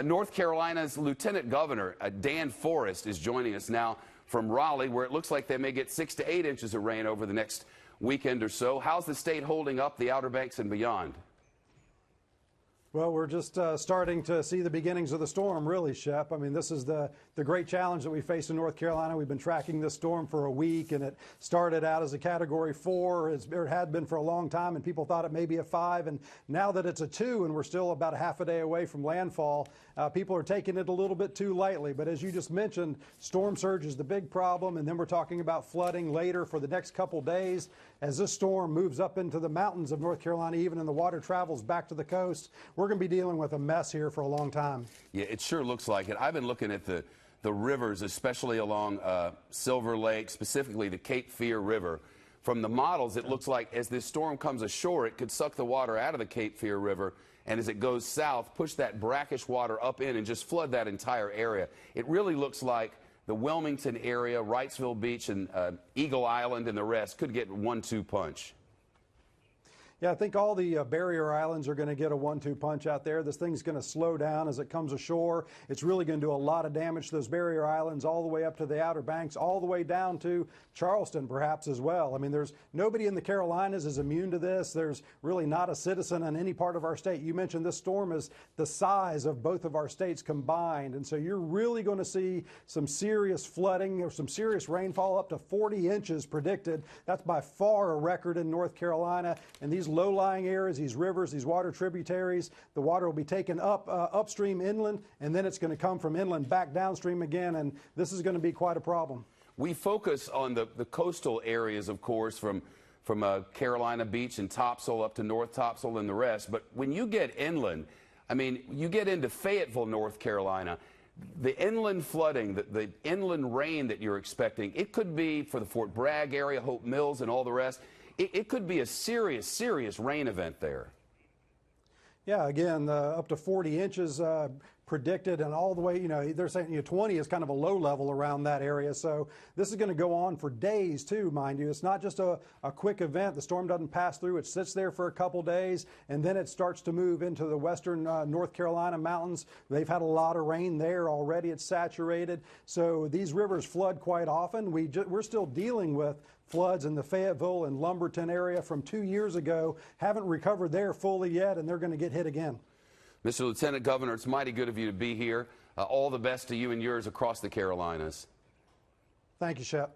North Carolina's Lieutenant Governor, Dan Forest, is joining us now from Raleigh, where it looks like they may get 6 to 8 inches of rain over the next weekend or so. How's the state holding up, the Outer Banks and beyond? Well, we're just starting to see the beginnings of the storm, really, Shep. I mean, this is the great challenge that we face in North Carolina. We've been tracking this storm for a week, and it started out as a Category 4. It had been for a long time, and people thought it may be a 5. And now that it's a 2, and we're still about a half a day away from landfall, people are taking it a little bit too lightly. But as you just mentioned, storm surge is the big problem, and then we're talking about flooding later for the next couple days. As this storm moves up into the mountains of North Carolina, even and the water travels back to the coast, we're going to be dealing with a mess here for a long time. Yeah, it sure looks like it. I've been looking at the rivers, especially along Silver Lake, specifically the Cape Fear River. From the models, it looks like as this storm comes ashore, it could suck the water out of the Cape Fear River, and as it goes south, push that brackish water up in and just flood that entire area. It really looks like the Wilmington area, Wrightsville Beach, and Eagle Island and the rest could get 1-2 punch. Yeah, I think all the barrier islands are going to get a 1-2 punch out there. This thing's going to slow down as it comes ashore. It's really going to do a lot of damage to those barrier islands all the way up to the Outer Banks, all the way down to Charleston perhaps as well. I mean, there's nobody in the Carolinas is immune to this. There's really not a citizen in any part of our state. You mentioned this storm is the size of both of our states combined. And so you're really going to see some serious flooding or some serious rainfall, up to 40 inches predicted. That's by far a record in North Carolina. And these low-lying areas, these rivers, these water tributaries, the water will be taken up upstream inland, and then it's going to come from inland back downstream again, and this is going to be quite a problem. We focus on the coastal areas, of course, from Carolina Beach and Topsail up to North Topsail and the rest, but when you get inland, I mean, you get into Fayetteville, North Carolina, the inland flooding, the inland rain that you're expecting, it could be for the Fort Bragg area, Hope Mills, and all the rest. It could be a serious, serious rain event there. Yeah, again, up to 40 inches predicted, and all the way, they're saying 20 is kind of a low level around that area. So this is going to go on for days too, mind you. It's not just a quick event. The storm doesn't pass through. It sits there for a couple days, and then it starts to move into the western North Carolina mountains. They've had a lot of rain there already. It's saturated. So these rivers flood quite often. We're still dealing with floods in the Fayetteville and Lumberton area from 2 years ago. Haven't recovered there fully yet, and they're going to get hit again. Mr. Lieutenant Governor, it's mighty good of you to be here. All the best to you and yours across the Carolinas. Thank you, Shep.